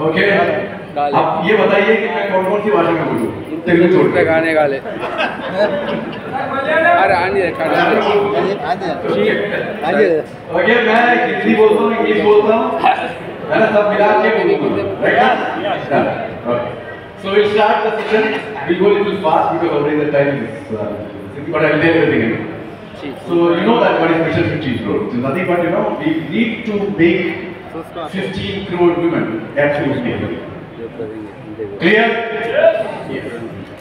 Okay, अब ये बताइए कि मैं कौन कौन सी भाषा में बोलूँ? तेलुगु छोड़ के गाने गाले। अरे आने ओके, मैं हिंदी बोलता हूँ, इंग्लिश बोलता हूँ, है ना, सब मिला के So we'll start the session. We'll go a little fast because already the time is, but I'll tell everything. So you know that what is Mission 15 crore? So nothing but we need to make 15 crore women absolutely happy. Clear? Yes.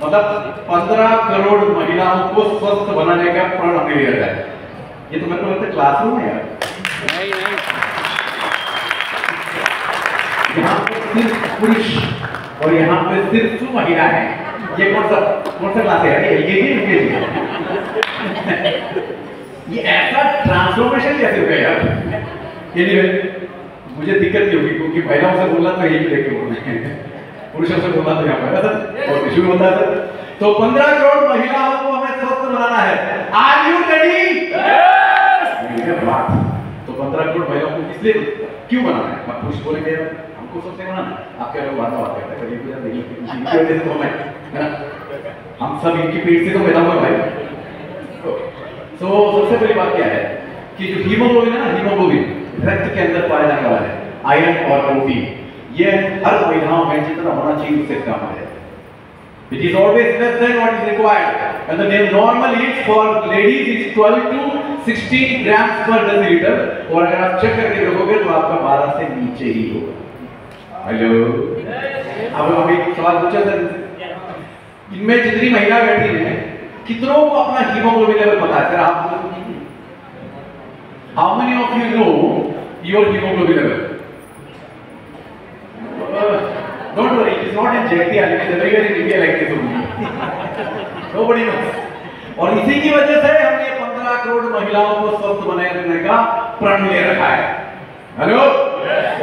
मतलब 15 करोड़ महिलाओं को स्वस्थ बनाने का प्रण हमने लिया है। ये तो मेरे को लगता है क्लासरूम है यार। नहीं। यहाँ पे सिर्फ पुरुष और यहाँ पे सिर्फ महिला है। ये कौन सा क्लास है यार? ये ये ऐसा ट्रांसफॉर्मेशन कैसे हो गया यार? Anyway, मुझे दिक्कत नहीं होगी क्योंकि महिलाओं से बोलना तो यही लेके बोलना है, पुरुषों से बोलना तो यहाँ पर है सर, और शुरू होता है सर। तो 15 करोड़ महिलाओं को हमें स्वस्थ बनाना है। Are you ready? तो 15 करोड़ महिलाओं को इसलिए क्यों बनाना है? आप पुरुष बोलेंगे हमको सबसे बनाना, आपके लोग बात करते हैं इनकी वजह से तो मैं, है ना, हम सब इनकी पेट से तो पैदा हुए भाई। तो सबसे पहली बात क्या है कि जो हीमोग्लोबिन है ना, हीमोग्लोबिन रक्त के अंदर पाया जाने वाला है, आयरन और प्रोटीन, ये हर महिलाओं में जितना होना चाहिए उससे कम है। It is always less than what is required, and the normal age for ladies is 12 to 16 grams per deciliter, और अगर आप चेक करके देखोगे तो आपका 12 से नीचे ही होगा। हेलो, अब हम एक सवाल पूछा सर, इनमें जितनी महिला बैठी हैं कितनों को अपना हीमोग्लोबिन लेवल पता है? आप How many of you know your hemoglobin level? Don't worry, it is not in Jaitia, it is everywhere in India like this only. Nobody knows. और इसी की वजह से हमने 15 करोड़ महिलाओं को स्वस्थ बनाने का प्रण ले रखा है। हेलो?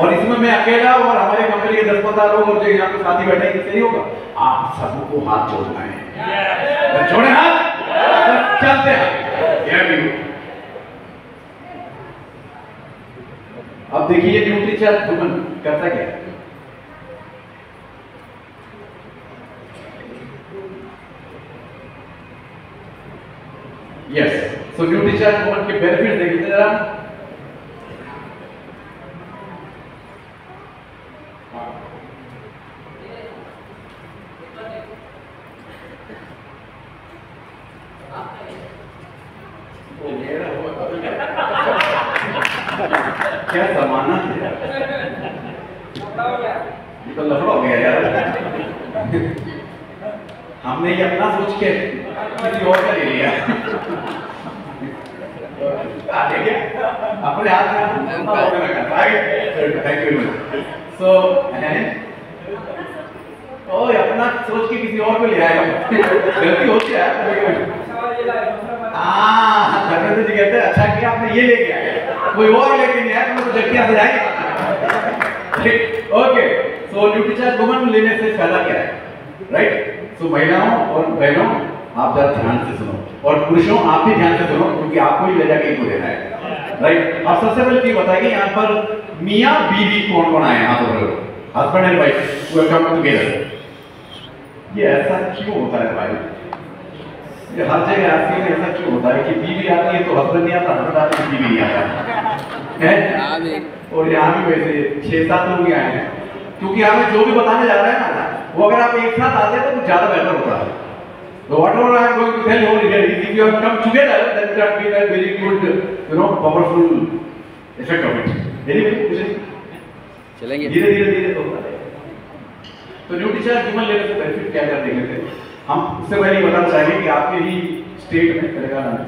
और इसमें मैं अकेला और हमारे कंपनी के 10-15 लोग और जो यहाँ पे साथी बैठे हैं, इससे ही होगा। आप सबको हाथ जोड़ना है। जोड़े हाथ, चलते हैं। अब देखिए न्यूट्रीचार्ज वुमन करता क्या है? यस, सो न्यूट्रीचार्ज वुमन के बेनिफिट देखिए जरा। क्या जमाना है, ये तो लफड़ा हो गया यार। हमने ये अपना सोच के किसी और का ले लिया। अपने हाथ में थैंक यू। सो अपना सोच के किसी और को ले आया, गलती होती है। धर्मेंद्र जी कहते हैं अच्छा किया आपने ये लेके आए, कोई और लेके नहीं आया तो जटिया से जाएगा। ओके, सो न्यूट्रीचार्ज वुमन लेने से फायदा क्या है? राइट, सो महिलाओं और बहनों आप जरा ध्यान से सुनो, और पुरुषों आप भी ध्यान से सुनो क्योंकि आपको ही ले जाके इनको देना है। राइट, अब सबसे पहले ये बताइए यहाँ पर मियाँ बीवी कौन कौन आए? हाथ उठाओ, husband and wife who have come together. ये ऐसा क्यों होता है भाई? ये हर जगह ऐसा क्यों होता है कि बीवी आती है तो हस्बैंड नहीं आता, हस्बैंड आती है बीवी नहीं आता है? और यहाँ भी वैसे 6-7 लोग आए हैं क्योंकि हमें जो भी बताने जा रहे हैं ना, वो अगर आप एक साथ आते हैं तो कुछ ज्यादा बेहतर होता है। So whatever I am going to tell you here is, if you have come together, then that will be a very good, powerful effect of it. Anyway, चलेंगे धीरे-धीरे होता है। तो न्यूट्रीचार्ज वुमन लेने से बेनिफिट क्या क्या देख लेते हैं हम। उससे पहले बताना चाहेंगे कि आपके ही स्टेट में तेलंगाना में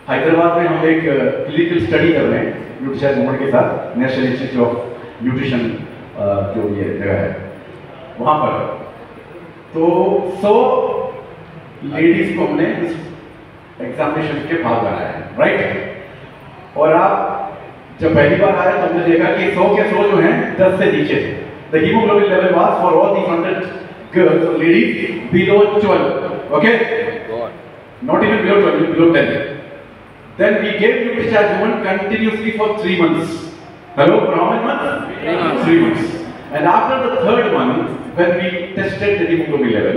हैदराबाद में हम एक क्लिनिकल स्टडी कर रहे हैं न्यूट्रीचार्ज वुमन के साथ, नेशनल इंस्टीट्यूट ऑफ न्यूट्रिशन जो ये जगह है वहाँ पर। तो 100 लेडीज को हमने इस एग्जामिनेशन के भाग बनाया है, राइट। और आप जब पहली बार आए तो हमने देखा कि 100 के 100 जो हैं 10 से नीचे थे। The hemoglobin level was for all these 100 girls or ladies below 12, okay? Not even below 12, below 10. Then we gave nutricharge woman continuously for 3 months. Hello, for how many months? 3 months. 3 months. And after the third one, when we tested the hemoglobin level,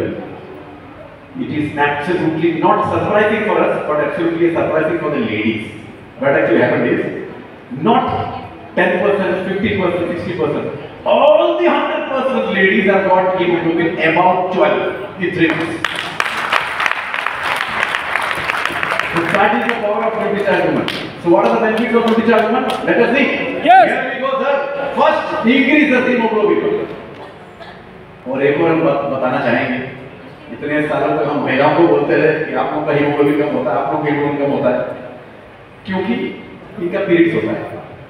it is absolutely not surprising for us, but absolutely surprising for the ladies. What actually happened is, not 10%, 50%, 60%. All the 100% ladies have got hemoglobin about 12 in 3 months. So that is the power of NutriCharge woman. So what are the benefits of NutriCharge woman? Let us see. Yes. Here we go, sir. First, increase the hemoglobin. और एक और हम बताना चाहेंगे, इतने सालों तक हम महिलाओं को बोलते रहे कि आप लोगों का हीमोग्लोबिन कम होता है, आप लोगों का हीमोग्लोबिन कम होता है, क्योंकि इनका पीरियड्स होता है।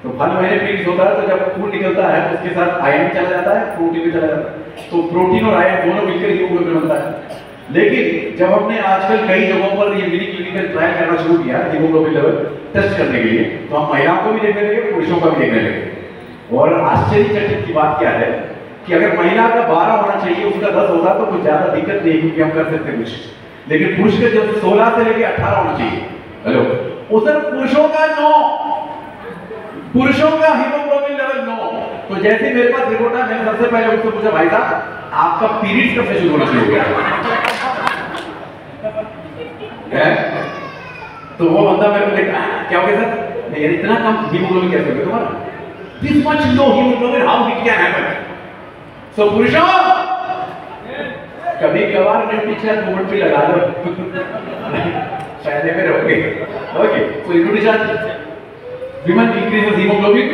तो हर महीने पीरियड्स होता है, तो जब खून निकलता है तो उसके साथ आयरन चला जाता है, प्रोटीन भी चला जाता है। तो प्रोटीन और आयरन दोनों मिलकर हीमोग्लोबिन बनता है। लेकिन जब हमने आजकल कई जगहों पर ये मिनी क्लिनिकल ट्रायल करना शुरू किया हीमोग्लोबिन लेवल टेस्ट करने के लिए, तो हम महिलाओं को भी देखने लगे, पुरुषों का भी देखने लगे। और आश्चर्यचकित की बात क्या है कि अगर महिला का 12 होना चाहिए, उसका 10 होता तो कुछ ज्यादा दिक्कत नहीं, क्योंकि हम कर सकते कुछ। लेकिन पुरुष का जो 16 से लेकर 18 होना चाहिए, हेलो, उधर पुरुषों का 9, पुरुषों का हीमोग्लोबिन लेवल 9। तो जैसे मेरे पास रिपोर्ट है, मैंने सबसे पहले उससे पूछा, भाई साहब आपका पीरियड्स कब से शुरू होना शुरू हो गया है? तो वो बंदा मेरे को देखा, क्या हो गया सर? नहीं, इतना कम हीमोग्लोबिन कैसे हो गया तुम्हारा? This much low haemoglobin, how it can happen? So पुरुषों, कभी कभार न्यूट्रिचार्ज मूवमेंट भी लगा दो, फायदे में रहोगे। Okay, so न्यूट्रिचार्ज women increases hemoglobin,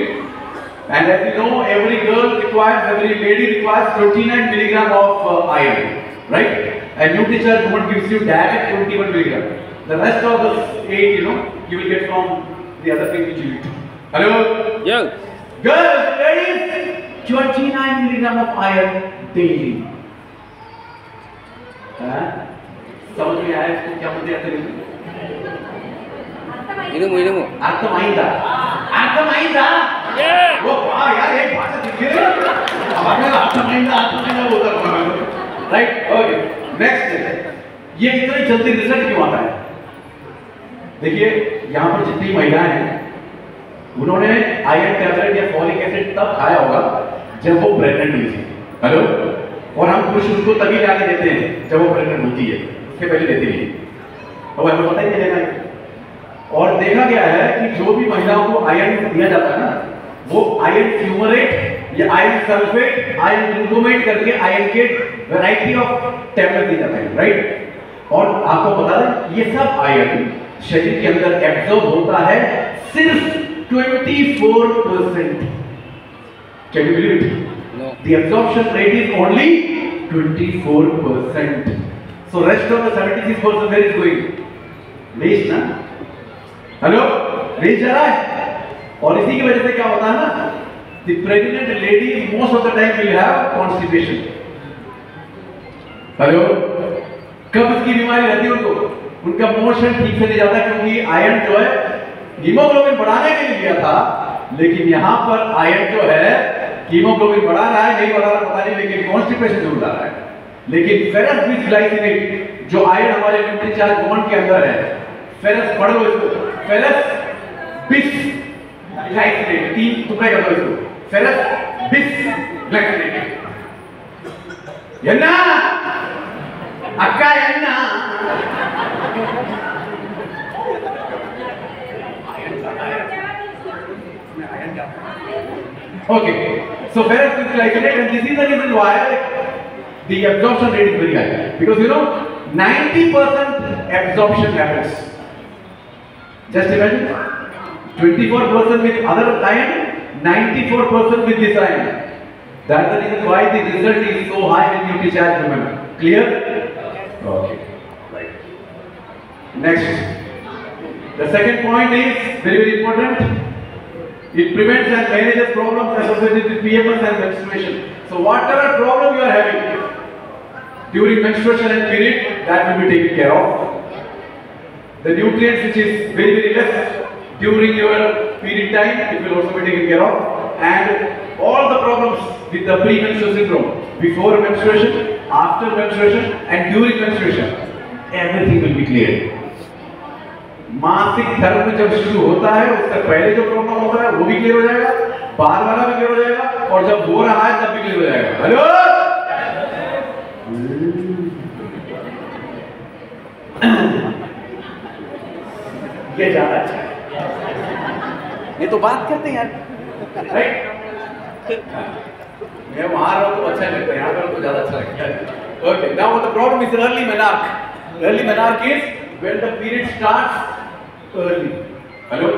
and as you know, every girl requires, every lady requires 29 milligram of iron, right? And NutriCharge woman gives you direct 21 milligram. The rest of the 8, you will get from the other thing which you eat. Hello? Yes. Girls, ladies, 29 milligram of iron daily. समझ में आया इसको क्या बोलते हैं? इनुमु अर्थమైందా? वो वाह यार, एक भाषा दिख गई हमारे में, अर्थమైंदा बोलता है, राइट? ओके, नेक्स्ट, ये इतनी जल्दी रिजल्ट क्यों आता है? देखिए, यहाँ पर जितनी महिलाएं हैं, उन्होंने आयरन टैबलेट या फॉलिक एसिड तब खाया होगा जब वो प्रेग्नेंट हुई थी, हेलो, और हम पुरुष उनको तभी लाके देते हैं जब वो प्रेग्नेंट होती है, उसके पहले देते नहीं। तो हमें पता ही नहीं चलेगा। और देखा गया है कि जो भी महिलाओं को आयरन दिया जाता है ना, वो आयरन फ्यूमरेट या आयरन सल्फेट, आयरन ग्लूकोमेट करके आयरन के वैरायटी ऑफ टैबलेट दिए जाते हैं, राइट? और आपको बता दें, ये सब आयरन शरीर के अंदर एब्जॉर्ब होता है सिर्फ 24%। Can you believe it? No. The absorption rate is only 24%. So rest of the 76% where is going? Waste ना? हेलो, वेस्ट जा रहा है। और इसी की वजह से क्या होता है ना, the pregnant ladies most of the time will have constipation. Hello, कब्ज की बीमारी रहती है उनको, उनका मोशन ठीक से नहीं जाता, क्योंकि आयरन जो है हीमोग्लोबिन बढ़ाने के लिए दिया था, लेकिन यहाँ पर आयरन जो है हीमोग्लोबिन बढ़ा रहा है, नहीं बढ़ा रहा पता नहीं, लेकिन कॉन्स्टिपेशन जरूर आ रहा है। लेकिन फेरस बिसग्लाइसिनेट जो आयरन हमारे न्यूट्रिचार्ज वुमन के अंदर है, फेरस पढ़ लो इसको, फेरस बिसग्लाइसिनेट, 3 टुकड़े कर दो इसको, फेरस बिसग्लाइसिनेट। एन्ना अक्का एन्ना okay, so ferrous bisglycinate, and this is the reason why the absorption rate is very high, because 90% absorption happens. Just imagine 24% with other iron, 94% with this iron. That's the reason why the result is so high in NutriCharge women. Clear? Okay. Right. Next, the second point is very, very important. It prevents and manages problems associated with PMS and menstruation. So whatever problem you are having during menstruation and period, that will be taken care of. The nutrients which is very, very less during your period time, it will also be taken care of. And all the problems with the premenstrual syndrome, before menstruation, after menstruation and during menstruation, everything will be cleared. मासिक धर्म जब शुरू होता है, उससे पहले जो problem होता है वो भी क्लियर हो जाएगा, बाहर वाला भी क्लियर हो जाएगा और जब हो रहा है तब भी क्लियर हो जाएगा। हेलो, ये ज्यादा अच्छा है। ये तो बात करते हैं यार, राइट? मैं वहां रहूं तो अच्छा लगता है, यहाँ पर तो ज्यादा अच्छा लगता है। Okay, now the problem is early menarche. Early menarche is when the period starts early. Hello?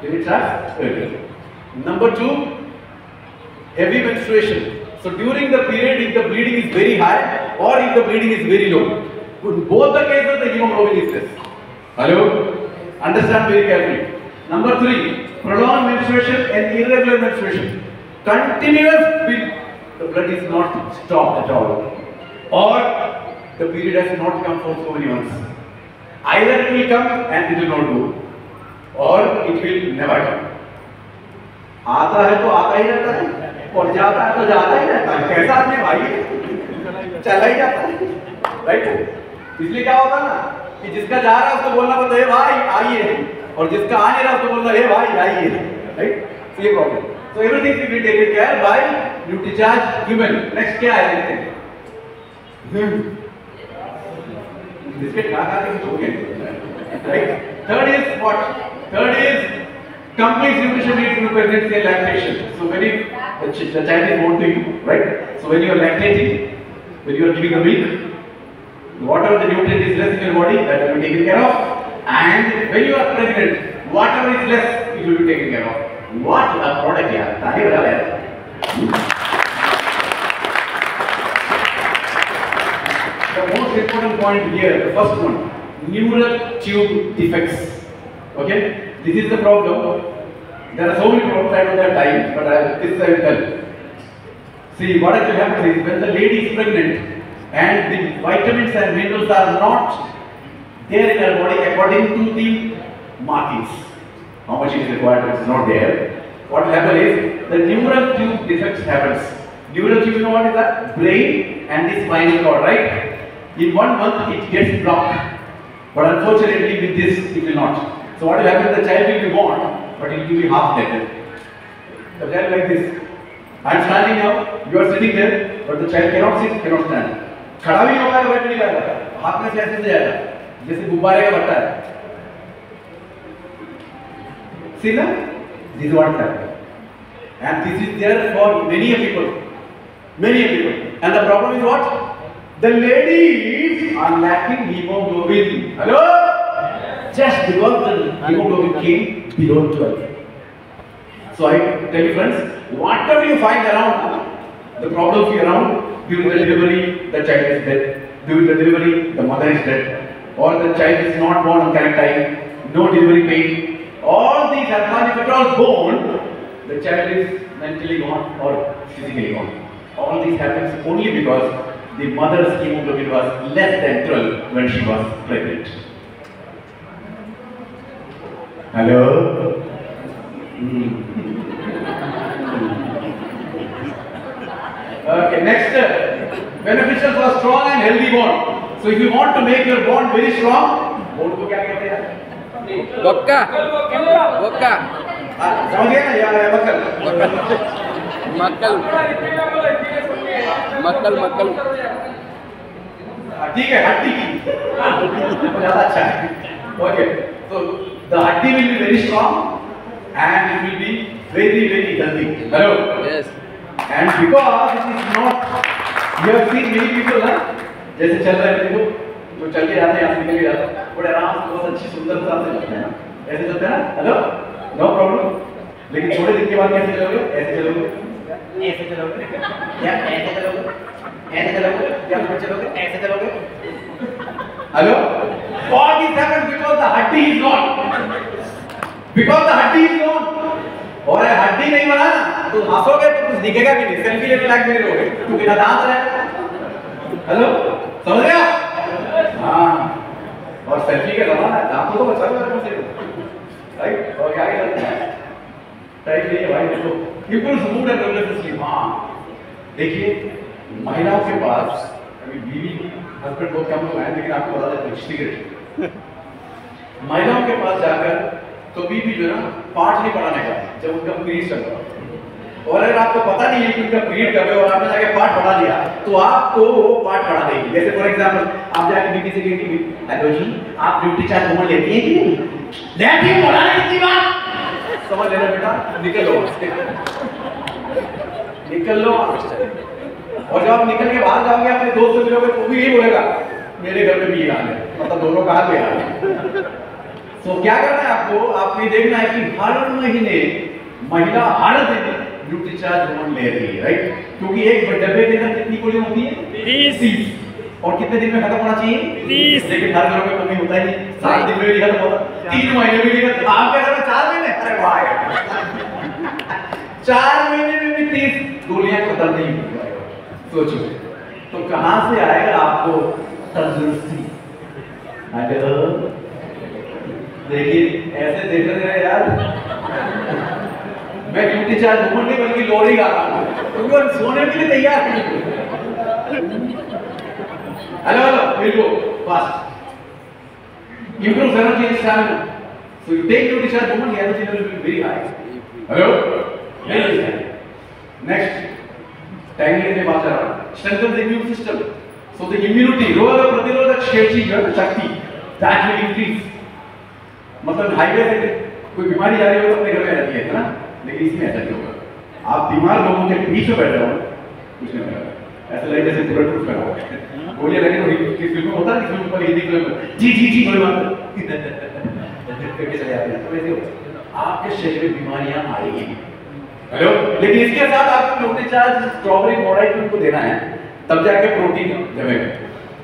Period starts early. Number 2, heavy menstruation. So during the period, if the bleeding is very high or if the bleeding is very low, in both the cases the hemoglobin is less. Hello? Understand very carefully. Number 3, prolonged menstruation and irregular menstruation. Continuous the blood is not stopped at all, or the period has not come for so many months. Either it will come and it will not go, or it will never come. आता है तो आता ही रहता है और जाता है तो जाता ही रहता है। कैसा आदमी भाई, चला ही जाता है, राइट? इसलिए क्या होता है ना कि जिसका जा रहा है उसको बोलना पड़ता है भाई आइए, और जिसका आ नहीं रहा उसको बोलना है भाई आइए, राइट? So ये problem. So everything will be taken care by Nutricharge Human. Next क्या है देखते हैं। बिस्किट खा खा के हो गए, right? Third is what? Third is complete nutrition needs through pregnancy and lactation. So when the child is born to you, right? So when you are lactating, when you are giving the milk, whatever the nutrient is less in your body, that will be taken care of. And when you are pregnant, whatever is less, it will be taken care of. What a product, yaar! ताली बजा ले। The most important point here, the first one, neural tube defects. Okay, this is the problem. There are so many problems, I don't have time, but this I will tell. See, what actually happens is when the lady is pregnant and the vitamins and minerals are not there in her body according to the markings, how much is required, it is not there. What will happen is the neural tube defects happens. Neural tube, you know what is that? Brain and the spinal cord, right? In 1 month it gets blocked, but unfortunately with this it will not. So what will happen? The child will be born, but it will be half dead. The child like this. I am standing now, you are sitting there, but the child cannot sit, cannot stand. खड़ा भी नहीं होगा, बैठ नहीं पाएगा, हाथ में से ऐसे जाएगा, जैसे गुब्बारे का बट्टा है। See ना? This is what happens, and this is there for many people, and the problem is what? The ladies are lacking hemoglobin. Hello? Just because the hemoglobin came below 12. So I tell you friends, whatever you find around, the problems you around, during the delivery, the child is dead. During the delivery, the mother is dead. Or the child is not born on correct time, no delivery pain. All these happen. If at all born, the child is mentally gone or physically gone. All these happens only because the mother's hemoglobin was less than 12 when she was pregnant. Hello? Okay, next, beneficial for strong and healthy bond. So if you want to make your bond very strong, bond को क्या कहते हैं? Vodka. Vodka. समझ गए ना यार? मक्कल. मक्कल. मक्कल. ठीक है, हड्डी की ज़्यादा अच्छा है. Okay, so the hatti will be very strong and it will be very very healthy. Hello. Yes. And because it is not, you have seen many people ना, जैसे चल रहे हैं देखो, जो चल के जाते हैं, यहाँ से निकल के जाते हैं, बड़े आराम से बहुत अच्छी सुंदरता से चलते हैं ना, ऐसे चलते हैं ना, हेलो, नो प्रॉब्लम. लेकिन थोड़े दिन के बाद कैसे चलोगे? ऐसे चलोगे, ऐसे चलोगे, या ऐसे चलोगे, ऐसे चलोगे, या फिर चलोगे, ऐसे चलोगे. Hello, all this happens because the hatti is gone. Because the hatti is gone. और हड्डी नहीं बना ना, तो हंसोगे तो कुछ दिखेगा भी नहीं, सेल्फी लेने लायक भी नहीं रहोगे, तो बिना दांत रहे. हेलो, समझ रहे आप? हाँ, और सेल्फी का जमाना है, दांतों को बचा लो कम से कम, राइट? और क्या करते हैं? टाइप नहीं है भाई, देखो, improves mood and regulates sleep. हाँ, देखिए, महिलाओं के पास अभी बीवी, हस्बैंड बहुत कम लोग हैं, लेकिन आपको बता देते हैं सीक्रेट. महिलाओं के पास जाकर तो बीवी जो है ना पाठ नहीं पढ़ाने का जब उनका पीरियड चल रहा है। और अगर आपको पता नहीं है कि उनका पीरियड कब है और आपने जाके पाठ पढ़ा दिया तो आपको वो पाठ पढ़ा देगी। जैसे फॉर एग्जांपल आप जाके बीबी से कहेंगे हेलो जी आप ड्यूटी चार्ज घूमन लेती हैं कि नहीं? लेती हूं, बोला कितनी बार? समझ लेना बेटा, निकल लो निकल लो। और जब आप निकल के बाहर जाओगे अपने दोस्त से मिलोगे तो भी यही बोलेगा मेरे घर में भी ये हाल है, मतलब दोनों का हाल है। तो क्या करना है आपको, आपको ये देखना है कि हर महीने महिला हर दिन ड्यूटी चार्ज घूमन ले रही है, राइट? क्योंकि एक डब्बे के अंदर कितनी गोलियां होती है? 30। और कितने दिन में खत्म होना चाहिए? 30। लेकिन हर घर में कमी होता ही नहीं, 7 दिन में भी खत्म होता, 3 महीने में भी खत्म। आपके घर में 4 महीने? अरे वाह 4 महीने में भी 30 गोलियां खत्म नहीं होती। सोचो तो कहां से आएगा आपको तंदुरुस्ती? देखिए ऐसे देख रहे हैं यार, मैं ड्यूटी चार्ज घूमन नहीं बल्कि लोरी गा रहा हूं क्योंकि वो सोने के लिए तैयार नहीं। हेलो हेलो बिल्कुल fast improves energy and stamina. So you take duty charge घूमन, the energy level will be very high. Hello next time लेने बात कर रहा हूं। strengthens the immune system. So the immunity, रोग प्रतिरोधक शक्ति that will increase. मतलब हाईवे से कोई बीमारी जा रही हो तो अपने घर में रहती है ना, लेकिन इसमें ऐसा नहीं होगा। आप बीमार लोगों के बीच में बैठे हो कुछ नहीं होगा, ऐसा लगे जैसे बुलेट प्रूफ करा हुआ गोलियां लगे तो किस फिल्म में होता है, फिल्म पर हिंदी फिल्म में जी जी जी गोली मार करके चले जाते हैं, तो ऐसे आपके शरीर में बीमारियां आएगी। हेलो, लेकिन इसके साथ आपको ड्यूटी चार्ज स्ट्रॉबेरी मोडाइट उनको देना है, तब जाके प्रोटीन जमेगा।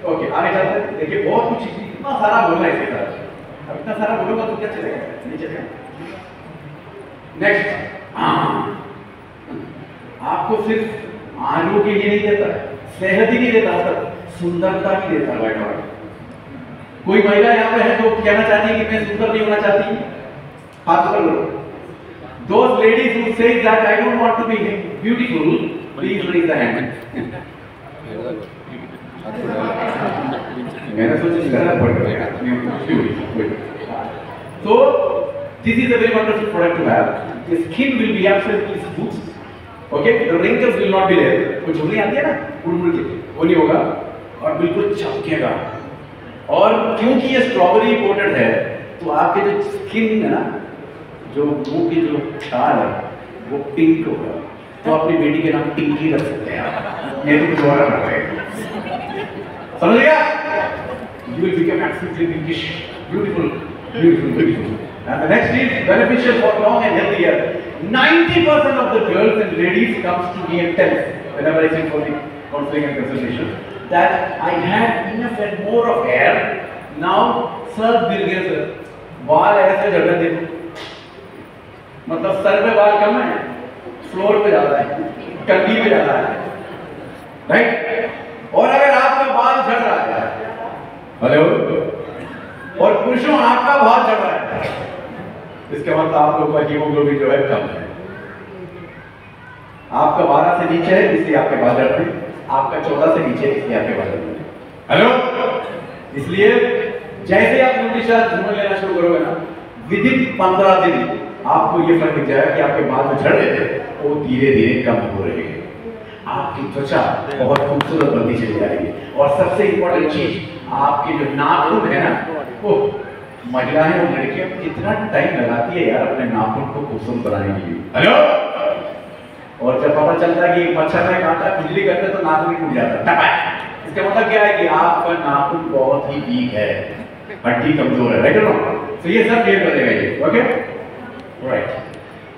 ओके आगे चलते हैं। देखिए बहुत कुछ इतना सारा बोलना है इसके साथ, अब इतना सारा बोलूंगा तो क्या चलेगा, नहीं चलेगा। नेक्स्ट आपको सिर्फ आरोग्य ही नहीं देता, सेहत ही नहीं देता, सुंदरता भी देता है। कोई महिला यहाँ पे है जो कहना चाहती है कि मैं सुंदर नहीं होना चाहती? हाथ ऊपर करो। Those ladies who say that I don't want to be beautiful, please raise the hand. मैंने सोचा गलत पढ़ गया। So this is a very wonderful product to have. The skin will be absolutely smooth. Okay, the wrinkles will not be there. कुछ झुर्री आती है ना उड़ के, वो नहीं होगा और बिल्कुल चमकेगा। और क्योंकि ये स्ट्रॉबेरी कोटेड है तो आपके जो स्किन है ना, जो मुंह की जो छाल है वो पिंक होगा। तो अपनी बेटी के नाम पिंकी रख सकते हैं आप, नहीं तो कुछ और रख रहे समझ गया? You will become absolutely pinkish, beautiful, beautiful, beautiful. And the next is beneficial for long and healthy hair. 90% of the girls and ladies comes to me and tells whenever I sit for the counseling and consultation that I had enough and more of hair. Now, sir, गिर गए sir, बाल ऐसे झड़ रहे देखो, मतलब sir पे बाल कम है, फ्लोर पे ज्यादा है, कंधी पे ज्यादा है, राइट? और अगर आपका बाल झड़ रहा है, हेलो, और पुरुषों आपका बाल झड़ रहा है, इसका मतलब आप लोगों का हीमोग्लोबिन जो है कम है। आपका 12 से नीचे है इसलिए आपके बाल झड़ रहे हैं, आपका 14 से नीचे इसलिए आपके बाल झड़ रहे हैं। हेलो, इसलिए जैसे आप ड्यूटी चार्ज घूमन लेना शुरू करोगे ना, विदिन 15 दिन आपको ये फर्क दिख जाएगा कि आपके बाल जो झड़ रहे थे वो धीरे धीरे कम हो रहे हैं, आपकी त्वचा बहुत खूबसूरत बनती चली जाएगी। और सबसे इंपॉर्टेंट चीज, आपके जो नाखून है ना, वो महिलाएं और लड़कियां कितना टाइम लगाती है यार अपने नाखून को खूबसूरत बनाने के लिए। हेलो, और जब पता चलता है कि मच्छर ने काटा, खुजली करते तो नाखून टूट जाता है। इसका मतलब क्या है कि आपका नाखून बहुत ही वीक है, हड्डी कमजोर है, राइट? तो ये सब क्लियर कर देगा ये, ओके राइट।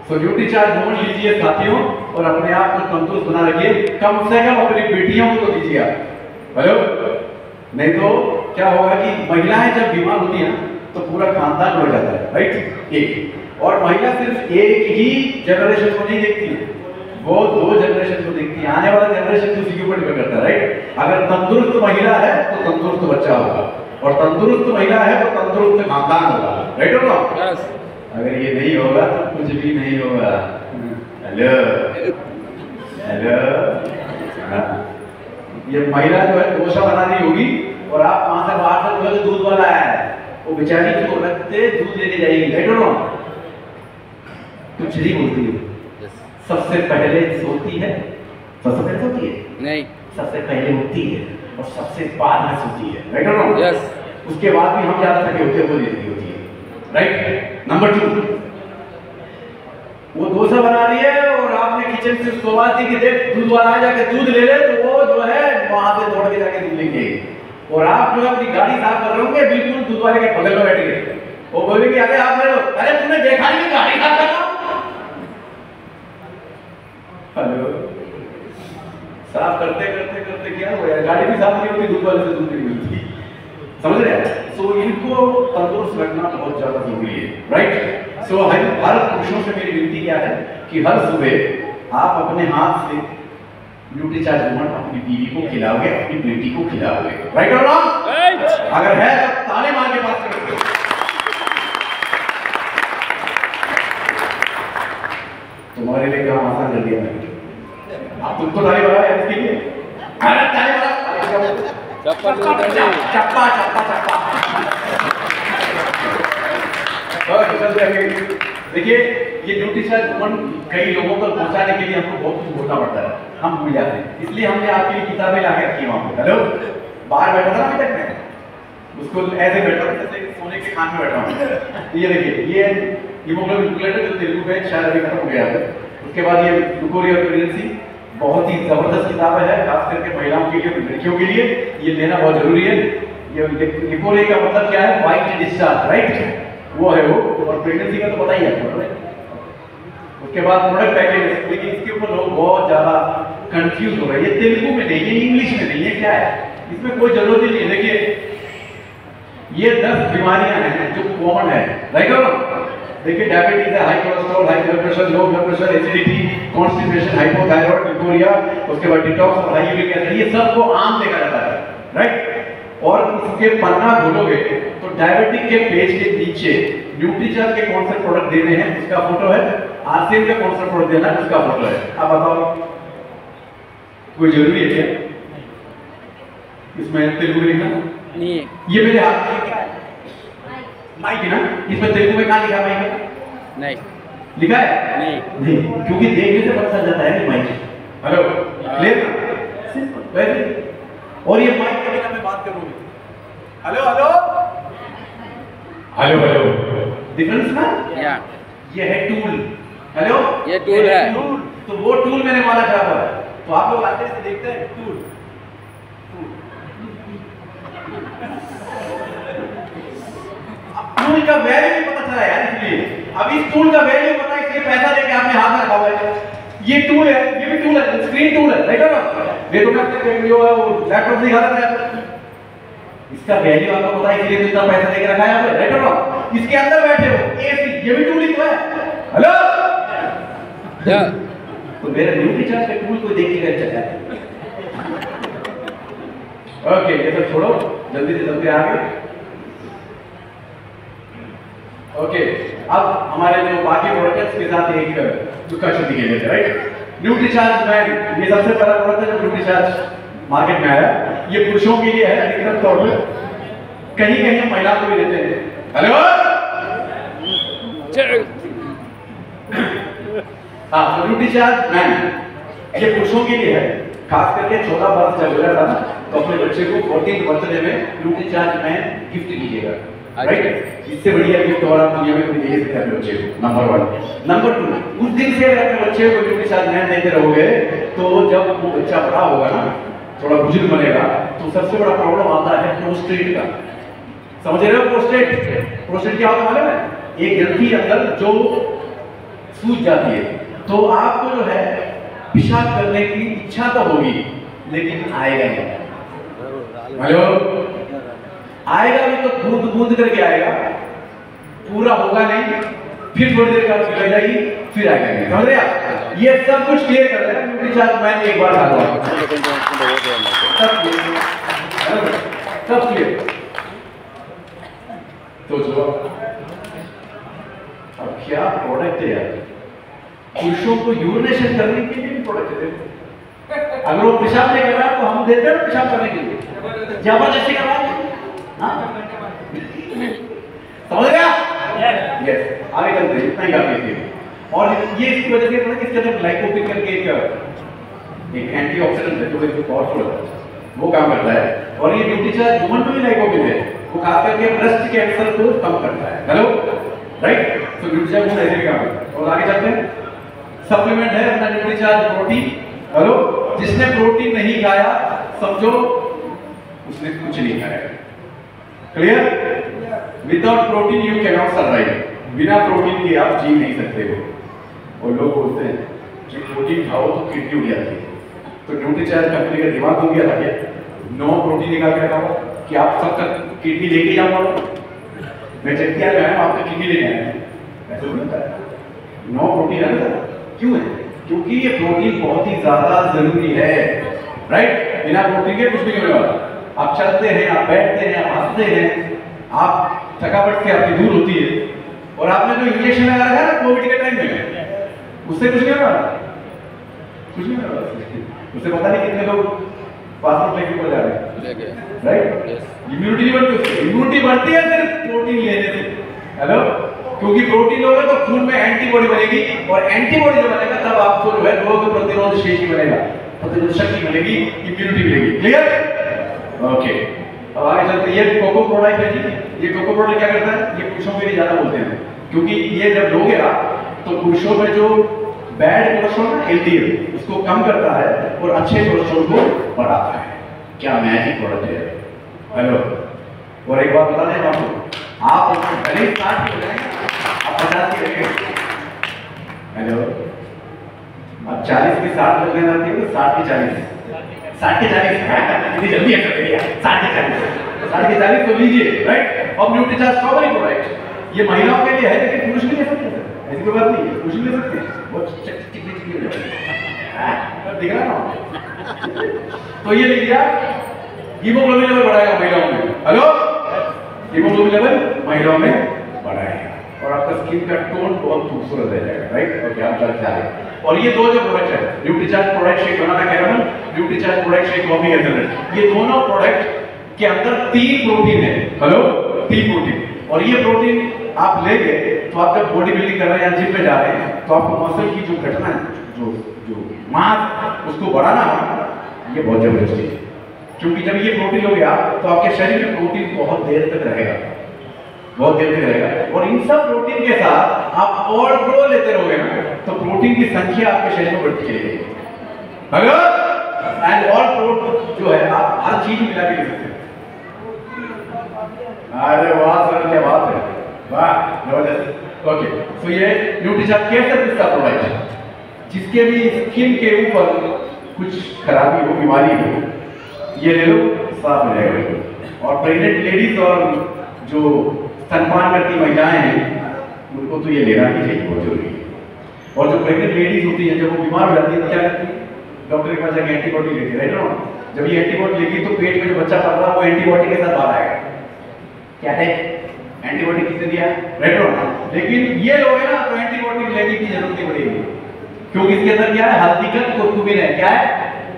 सो ड्यूटी चार्ज घूमन लीजिए साथियों, और अपने आप को तंदुरुस्त बना रखिए, कम से कम अपनी बेटियों को तो दीजिए आप। हेलो, नहीं तो क्या होगा कि महिलाएं जब बीमार होती हैं तो पूरा खानदान बढ़ जाता है, राइट? एक और महिला सिर्फ एक ही जनरेशन को नहीं देखती है, वो 2 जनरेशन को देखती है, आने वाला जनरेशन उसी के ऊपर डिपेंड करता है, राइट? अगर तंदुरुस्त महिला है तो तंदुरुस्त बच्चा होगा, और तंदुरुस्त महिला है तो तंदुरुस्त खानदान होगा, राइट और नॉट? अगर ये नहीं होगा तो कुछ भी नहीं होगा। हेलो हेलो, ये महिला जो है डोसा बना रही होगी और आप वहां से बाहर से बोले दूध वाला है, वो बेचारी को रखते दूध लेके जाएगी, राइट और नॉट? कुछ नहीं बोलती है, सबसे पहले सोती है, सबसे पहले सोती है नहीं, सबसे पहले उठती है और सबसे बाद में सोती है, राइट और रॉन्ग? यस, उसके बाद भी हम ज्यादा थके होते हैं, वो लेती होती है, राइट? नंबर 2, वो डोसा बना रही है और आपने किचन से उसको बात की कि देख दूध वाला आ जाके दूध ले ले, तो वो जो है वहां से दौड़ के जाके दूध लेंगे और आप जो है अपनी गाड़ी साफ कर रहे होंगे, बिल्कुल दूध वाले के बगल में बैठ गए, वो बोलेंगे अरे आप ले लो, अरे तूने देखा नहीं गाड़ी साफ कर रहा हूं? हेलो, साफ करते करते करते क्या हो यार, गाड़ी भी साफ नहीं होती, दूध वाले से दूध नहीं मिलती, समझ रहे हैं? सो इनको तंदुरुस्त रखना बहुत ज्यादा जरूरी है, राइट? सो भारत पुरुषों से मेरी विनती क्या है कि हर सुबह आप अपने हाथ से न्यूट्रीचार्ज वुमन अपनी बीवी को खिलाओगे, अपनी बेटी को खिलाओगे, राइट और रॉन्ग? अगर है तो ताली मार के बात करोगे। तुम्हारे लिए काम आसान कर दिया मैंने, आप तुमको ताली बजा है इसके लिए, अरे ताली बजा, चप्पा चप्पा चप्पा चप्पा। देखिए ये न्यूट्रीचार्ज वुमन कई लोगों तक पहुंचाने के लिए हमको बहुत कुछ बोलना पड़ता है, हम भूल जाते हैं, इसलिए हमने आपके लिए किताबें लाके रखी वहां पे। हेलो, बाहर बैठा था ना अभी तक मैं, उसको ऐसे बैठा था जैसे सोने के खान में बैठा हूं। ये देखिए ये हीमोग्लोबिन रेगुलेटर जो तेलुगु में शायद अभी खत्म हो गया है। उसके बाद ये ग्लूकोरिया प्रेगनेंसी बहुत ही जबरदस्त किताब है, खास करके महिलाओं के लिए, लड़कियों के लिए ये लेना बहुत जरूरी है। ये लिकोरे का मतलब क्या है? White discharge, right? वो है वो, और प्रेगनेंसी का तो पता ही है आपको, राइट? उसके बाद प्रोडक्ट पैकेज, लेकिन इसके ऊपर लोग बहुत ज्यादा कंफ्यूज हो रहे हैं। ये तेलुगु में नहीं, ये इंग्लिश में नहीं, ये क्या है? इसमें कोई जरूरत ही नहीं है। देखिए ये 10 बीमारियां हैं जो कॉमन है, राइट? देखिए डायबिटीज है, high cholesterol, high blood pressure, low blood pressure, acidity, constipation, hypothyroid, leucorrhoea, उसके बाद डिटॉक्स और हाई यूरिक एसिड, ये सब को आम देखा जाता है, राइट? और इसके पन्ना खोलोगे तो डायबिटिक के पेज के नीचे न्यूट्रीचार्ज के कौन से प्रोडक्ट देने हैं उसका फोटो है, आरसीएम के कौन सा प्रोडक्ट देना है उसका फोटो है। आप बताओ कोई जरूरी है क्या इसमें तेलुगु लिखना? नहीं है। ये मेरे हाथ में क्या है? माइक है ना, इसमें तेलुगु में कहाँ लिखा है? माइक नहीं लिखा है? नहीं, क्योंकि देखने से पता चल जाता है कि माइक। हेलो, क्लियर ना? वैसे और ये माइक के बिना मैं बात करूंगी। Hello hello hello hello, difference ना? या ये है टूल। हेलो, ये टूल है। तो वो टूल मैंने वाला खराब है, तो आप लोग आते से देखते हैं टूल। टूल का वैल्यू नहीं पता चला यार, इसलिए अब इस टूल का वैल्यू पता है, इसलिए पैसा लेके आपने हाथ में रखा हुआ है। ये टूल है, ये भी टूल है, स्क्रीन टूल है, राइट? ये तो मैं अपने जो है वो लैपटॉप दिखा रहा था, इसका वैल्यू आपको पता है, इसलिए तो इतना पैसा लेके रखा है आपने, राइट? इसके अंदर बैठे हो एसी, ये भी टूल ही तो है। हेलो, या तो मेरे न्यूट्रीचार्ज के टूल को देख के चल जाए। ओके, ये सब छोड़ो, जल्दी से जल्दी आगे। ओके, अब हमारे जो बाकी प्रोडक्ट्स के साथ एक डिस्कशन दिखे देते हैं, राइट? न्यूट्रीचार्ज मैन, ये सबसे पहला प्रोडक्ट है जो न्यूट्रीचार्ज मार्केट में आया। ये पुरुषों के लिए है अधिकतर तौर पे, कहीं कहीं महिलाओं को भी देते हैं। हेलो, हाँ, तो न्यूट्रीचार्ज मैन ये पुरुषों के लिए है, खास करके 14 बरस जब हो जाता ना तो अपने बच्चे को 14th बर्थडे में न्यूट्रीचार्ज मैन गिफ्ट कीजिएगा, राइट? इससे बढ़िया गिफ्ट और आप दुनिया में कोई दे सकते हैं अपने बच्चे को, नंबर 1। नंबर 2, उस दिन से अगर अपने बच्चे को न्यूट्रीचार्ज मैन देते रहोगे तो जब वो बच्चा बड़ा होगा ना, थोड़ा बुजुर्ग बनेगा, तो सबसे बड़ा प्रॉब्लम आता है प्रोस्टेट का। समझ रहे हो? प्रोस्टेट, प्रोस्टेट क्या होता है मालूम है? एक ग्रंथि अंदर जो सूज जाती है, तो आपको जो है पेशाब करने की इच्छा तो होगी लेकिन आएगा नहीं। हेलो, आएगा भी तो बूंद बूंद करके आएगा, पूरा होगा नहीं, फिर थोड़ी देर बाद निकल जाएगी, फिर आएगा नहीं। समझ रहे आप? ये सब कुछ क्लियर कर रहे हैं न्यूट्रीचार्ज मैन एक बार खा लो, सब क्लियर। तो जो अब क्या प्रोडक्ट है यार, पुरुषों को यूरिनेशन करने के लिए भी प्रोडक्ट है। अगर वो पेशाब नहीं कर रहा है तो हम देते हैं पेशाब करने के लिए, जबरदस्ती करवा दें। समझ गया? यस, आगे चलते हैं, इतना ही काफी है। और ये इसकी वजह से पता है इसके अंदर ग्लाइकोपिन करके एक एंटीऑक्सीडेंट है जो एक पावरफुल है, वो काम करता है। और ये न्यूट्रीचार्ज ह्यूमन में भी ग्लाइकोपिन है, वो खास करके ब्रेस्ट कैंसर को कम करता है। हेलो राइट, तो न्यूट्रीचार्ज ऐसे भी काम करता है। और आगे चलते हैं, सप्लीमेंट है अपना न्यूट्रीचार्ज प्रोटीन। हेलो, जिसने प्रोटीन नहीं खाया समझो उसने कुछ नहीं खाया। Clear? Without protein you can not survive, बिना प्रोटीन के आप जी नहीं सकते हो। और लोग बोलते हैं कि प्रोटीन खाओ तो किडनी उड़ जाती है, तो न्यूट्रीचार्ज कंपनी का दिमाग हो गया था क्या नो प्रोटीन निकाल के रखा कि आप सबका किडनी लेके जाओ, मैं चेक किया मैं आपका किडनी लेने आया, ऐसा नहीं होता है। नो प्रोटीन है ना, क्यों है? क्योंकि ये प्रोटीन बहुत ही ज्यादा जरूरी है। राइट, बिना प्रोटीन के कुछ भी नहीं होने वाला। आप चलते हैं, आप बैठते हैं, आप हंसते हैं, आप थकावट से आपकी दूर होती है। और आपने जो इंजेक्शन लगा रखा है कोविड के टाइम में, उससे कुछ नहीं होगा, कुछ नहीं होगा उससे। पता नहीं कितने लोग पासपोर्ट लेके पड़ जा रहे हैं, राइट? इम्यूनिटी नहीं बढ़ती उससे, इम्यूनिटी बढ़ती है सिर्फ प्रोटीन लेने से। हेलो, क्योंकि प्रोटीन होगा तो खून में एंटीबॉडी बनेगी, और एंटीबॉडी जब बनेगा तब आपको जो है रोग प्रतिरोध शेषी बनेगा, प्रतिरोध शक्ति मिलेगी, इम्यूनिटी मिलेगी। क्लियर? ओके, अब आगे चलते हैं। ये कोको प्रोडक्ट है जी। ये कोको प्रोडक्ट क्या करता है? ये पुरुषों के लिए ज्यादा बोलते हैं, क्योंकि ये जब लोगे आप तो पुरुषों में जो बैड कोलेस्ट्रॉल ना एलडीएल उसको कम करता है और अच्छे कोलेस्ट्रॉल को बढ़ाता है। क्या मैजिक प्रोडक्ट है। हेलो, और एक बात बता दें आपको, आप भले ही 60 हो जाएंगे, आप 50 की रहेंगे। हेलो, अब 40 की 60 लगने आती है तो 60 की 40, 60 के 40 इतनी जल्दी है कर दिया, 60 के 40 तो लीजिए। राइट, अब न्यूट्रीचार्ज स्ट्रॉबेरी प्रोडक्ट ये महिलाओं के लिए है, लेकिन पुरुष के लिए सब ऐसी कोई बात नहीं है, पुरुष ले सकते हैं, बहुत चिकनी चिकनी हो जाती है, दिख रहा ना? तो ये लीजिए, हीमोग्लोबिन लेवल बढ़ाएगा महिलाओं में। हेलो, हीमोग्लोबिन लेवल महिलाओं में बढ़ाएगा और आपका स्किन का टोन बहुत खूबसूरत रह जाएगा। राइट, ओके, आप चल जाए। और ये दो जो प्रोडक्ट है, Nutricharge product shake banana caramel, Nutricharge product shake coffee hazelnut, ये दोनों प्रोडक्ट के अंदर 3 प्रोटीन है। Hello, 3 protein. और ये प्रोटीन आप लेंगे तो आप जब बॉडी बिल्डिंग कर रहे हैं या जिम में जा रहे हैं तो आपको मसल की जो घटना है, जो मास उसको बढ़ाना है, ये बहुत जबरदस्त चीज है। क्योंकि जब ये प्रोटीन लोगे आप तो आपके शरीर में प्रोटीन बहुत देर तक रहेगा, बहुत देर तक रहेगा। और इन सब प्रोटीन के साथ आप और ग्रो लेते रहोगे ना तो प्रोटीन की संख्या आपके शरीर में बढ़ती चलेगी। हेलो, एंड और प्रोटीन जो है आप हर चीज मिला के ले सकते हैं। अरे वाह सर, क्या बात है, वाह जबरदस्त। ओके, तो ये न्यूट्रीचार्ज कैंसर किसका प्रोडक्ट है? जिसके भी स्किन के ऊपर कुछ खराबी हो, बीमारी हो, ये ले लो, साफ हो जाएगा। और प्रेग्नेंट लेडीज और जो स्तनपान करती महिलाएं हैं उनको तो ये लेना ही चाहिए, बहुत जरूरी है। और जो प्रेग्नेंट लेडीज होती है जब वो बीमार हो जाती है तो क्या करती है? डॉक्टर के पास जाके एंटीबायोटिक लेती है, राइट? जब ये एंटीबायोटिक लेगी तो पेट में जो बच्चा पल रहा है वो एंटीबायोटिक के साथ बाहर आएगा। क्या है? एंटीबायोटिक किसने दिया? रेट्रो। लेकिन ये लोग है ना तो एंटीबायोटिक लेने की जरूरत नहीं पड़ेगी, क्योंकि इसके अंदर क्या है? हल्दी का कुरकुमिन है। क्या है?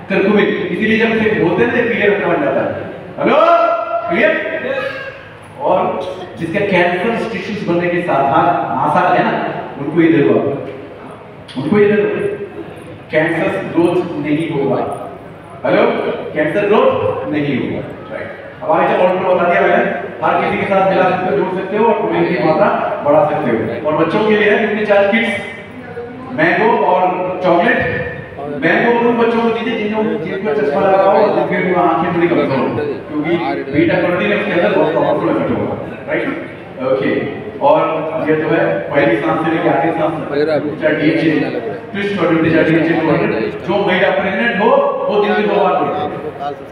कुरकुमिन। इसीलिए जब इसे धोते हैं पीले रंग का बन जाता है। Hello, clear? और जिसके कैंसर टिश्यूज बनने के आसार है ना, उनको ये दे दो, उनको ये दे दो। कैंसर ग्रोथ नहीं होगा। हेलो, कैंसर ग्रोथ नहीं होगा। राइट, अब आगे चलो और बता दिया मैंने, हर किसी के साथ मिला सकते हो, जोड़ सकते हो और प्रोटीन की मात्रा बढ़ा सकते हो। और बच्चों के लिए है न्यूट्रीचार्ज किड्स, मैंगो और चॉकलेट। मैंगो उन बच्चों को दीजिए जिनको चश्मा लगा हो और जिनके आंखें थोड़ी कमजोर हो, क्योंकि बीटा कैरोटीन उसके अंदर बहुत पावरफुल इफेक्ट होगा। Right, okay. और ये जो है पहली सांस से लेकर आखिरी सांस तक ट्विस्ट और न्यूट्रीचार्ज जो महिला प्रेग्नेंट हो वो दिन में 2 बार करें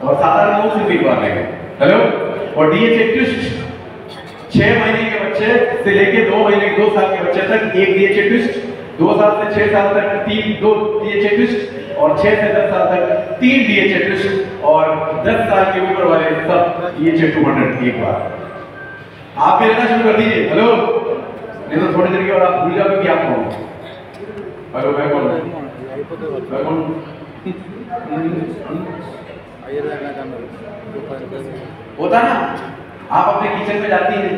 और साधारण लोग सिर्फ 1 बार लेंगे। हेलो, और डीएचए ट्विस्ट 6 महीने के बच्चे से लेके 2 महीने 2 साल के बच्चे तक 1 डीएचए ट्विस्ट, 2 साल से 6 साल तक 2 डीएचए ट्विस्ट और 6 से 10 साल तक 3 डीएचए ट्विस्ट और 10 साल के ऊपर वाले सब डीएचए 200 एक बार। आप भी लेना शुरू कर दीजिए। हेलो, नहीं तो थोड़ी देर के बाद आप भूल जाओगे कि आप कौन। हेलो, मैं कौन? मैं कौन? होता ना, आप अपने किचन में जाती हैं,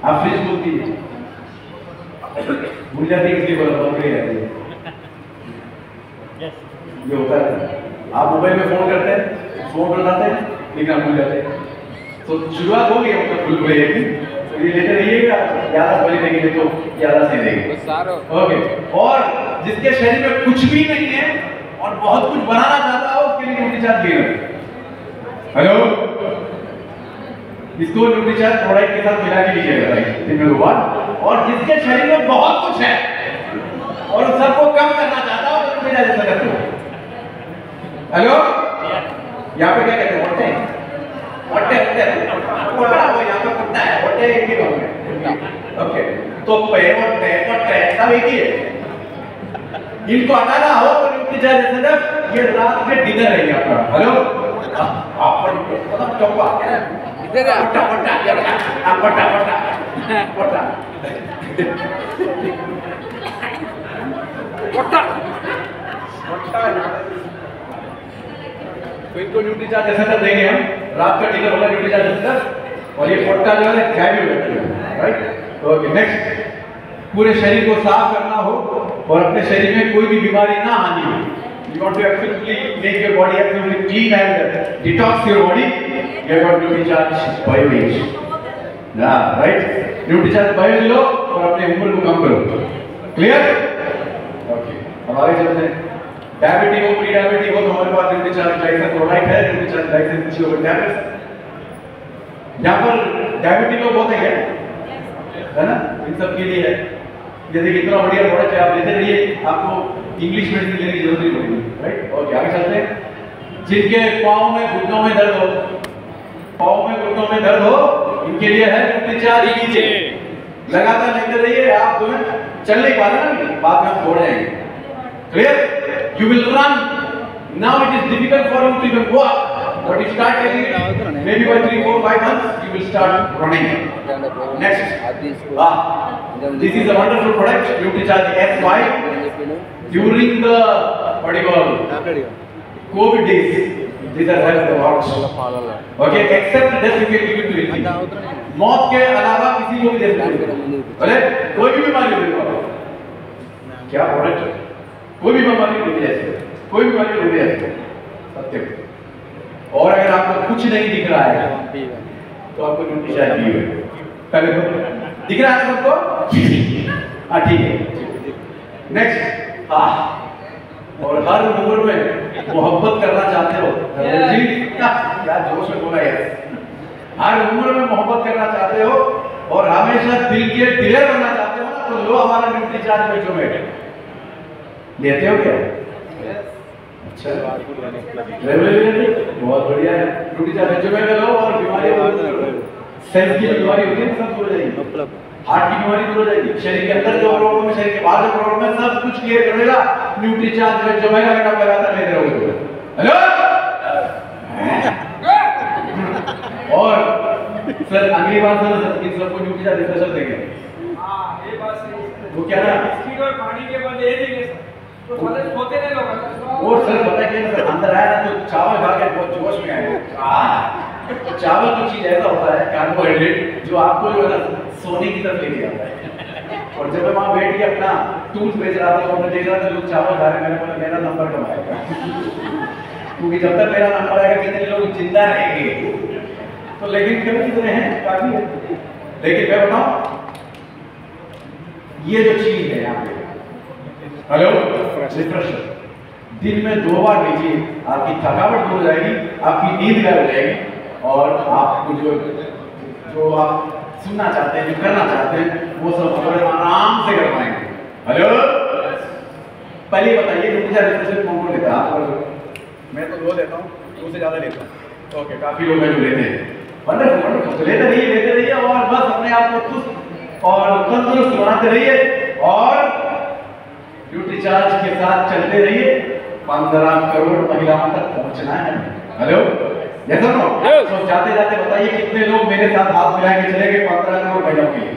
आप फ्रिज खोलती हैं, भूल जाती है, इसलिए बोला बहुत रहती है। ये होता है, आप मोबाइल में फोन करते हैं, फोन लगाते हैं लेकिन आप भूल जाते हैं। तो शुरुआत हो गई मतलब भूल भुलैया की, तो ये लेते रहिएगा, याद बनी रहेगी तो याद नहीं रहेगी। ओके, और जिसके शरीर में कुछ भी नहीं है और बहुत कुछ बनाना चाहता है उसके लिए न्यूट्रीचार्ज लेना। हेलो, इसको न्यूट्रीचार्ज प्रोडक्ट के साथ मिला के लीजिएगा दिन में 2 बार। और जिसके शरीर में बहुत कुछ है और सबको कम करना चाहता हो तो न्यूट्रीचार्ज ऐसा करते हो। हेलो, यहाँ पे क्या कहते हैं? होटे यहाँ पे कुत्ता है, होटे एक ही गाँव में। ओके, तो होटे सब एक ही है। इनको हटाना हो तो न्यूट्रीचार्ज ऐसा, ये रात में डिनर है आपका। हेलो, आप चौपा इधर तो इनको न्यूट्रीचार्ज ऐसा कर देंगे हम, रात का डिनर होगा न्यूट्रीचार्ज ऐसा, और ये पोटा जो है गायब हो जाता है। Right, okay. नेक्स्ट, पूरे शरीर को साफ करना हो और अपने शरीर में कोई भी बीमारी ना आनी हो, you want to absolutely make your body absolutely clean and detox your body, you have got Nutricharge BioAge. Yeah, right? Nutricharge BioAge लो और अपने उम्र को कम करो। क्लियर? ओके, अब आगे चलते हैं। डायबिटिक हो, प्री डायबिटिक हो तो हमारे पास न्यूट्रीचार्ज ग्लाइसिन प्रोडक्ट है, न्यूट्रीचार्ज ग्लाइसिन कुछ लोग टैबलेट्स। यहाँ पर डायबिटिक लोग बहुत है ना, इन सब के लिए है। ये देखिए इतना बढ़िया प्रोडक्ट है, आप लेते रहिए, आपको इंग्लिश मेडिसिन लेने की जरूरत नहीं पड़ेगी। राइट, ओके, आगे चलते हैं। जिनके पाँव में घुटनों में दर्द हो, पाँव में घुटनों में दर्द हो, इनके लिए है न्यूट्रीचार्ज। लीजिए, लगातार लेते रहिए, आप जो है चल नहीं पा रहे ना, बाद में आप छोड़ जाएंगे। Clear? You will run. Now it is difficult for you to even walk, but you start taking it. Maybe by 3, 4, 5 months, you will start running. Next, this is a wonderful product, Nutricharge S5. During the what do you call COVID days, these are helped a lot. Okay, except that you can give it to anything. मौत के अलावा किसी को भी दे सकते हैं। अरे कोई भी बीमारी हो जाए, क्या प्रोडक्ट है? कोई भी बीमारी हो जाए, कोई बीमारी हो जाए, सत्य। और अगर आपको कुछ नहीं दिख रहा है तो आपको न्यूट्रीचार्ज दी है। पहले तो दिख रहा है सबको? हाँ, ठीक है। नेक्स्ट, और हर उम्र में मोहब्बत करना चाहते हो जी, क्या जोश में बोला यार। हर उम्र में मोहब्बत करना चाहते हो और हमेशा दिल के दिले बनना चाहते हो ना, तो लो हमारा न्यूट्रीचार्ज मेजोमेट। लेते हो क्या? अच्छा, बहुत बढ़िया है। न्यूट्रीचार्ज मेजोमेट लो और बीमारी सेल्स की बीमारी होती है सब दूर हो जाएगी, हार्ट की बीमारी दूर हो जाएगी, शरीर के अंदर जो प्रॉब्लम है, शरीर के बाहर जो प्रॉब्लम है, सब कुछ क्लियर कर देगा न्यूट्रीचार्ज मेजोमेट अगर आप लगातार लेते रहोगे तो। हेलो, और सर अगली बार सर इन सबको न्यूट्रीचार्ज स्पेशल देंगे। हां, ये बात सही। वो क्या ना, बिस्किट और पानी के बदले ये देंगे सर, तो थोड़े सोते नहीं लोग। और सर पता है क्या, सर अंदर आया ना तो चावल खा के बहुत जोश में आए। चावल तो चीज ऐसा होता है कार्बोहाइड्रेट जो आपको जो है ना सोने की तरफ लेके जाता है। और जब मैं वहां बैठ के अपना टूल्स बेच रहा था, मैं देख रहा था लोग चावल खा रहे, मैंने बोला मेरा नंबर कब आएगा, क्योंकि जब तक मेरा नंबर आएगा कितने लोग जिंदा रहेंगे। तो लेकिन क्यों कितने हैं, काफी है। लेकिन मैं बताऊं, ये जो चीज है यहाँ पे, हेलो, रिफ्रेशर दिन में 2 बार लीजिए, आपकी थकावट दूर हो जाएगी, आपकी नींद गायब हो जाएगी और आपको जो आप सुनना चाहते हैं, जो करना चाहते हैं, वो सब बड़े आराम से कर पाएंगे। हेलो, पहले बताइए न्यूट्रीचार्ज रिफ्रेशर कौन लेता है? आप? मैं तो 2 लेता हूँ, 2 से ज्यादा लेता हूँ। ओके, काफी लोग हैं जो लेते हैं। Wonderful, wonderful. लेते रहिए और बस अपने आप को चुस्त और तंदुरुस्त बनाते रहिए और न्यूट्रीचार्ज के साथ चलते रहिए। 15 करोड़ महिलाओं तक पहुंचना है। हेलो, जैसा नो, तो जाते जाते बताइए कितने लोग मेरे साथ हाथ मिला के चले गए 15 करोड़ महिलाओं के लिए?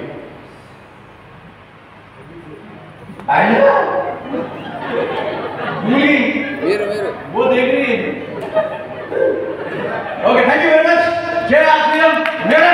वो देख रही है। Okay, thank you very much. जय आश्रम मेरा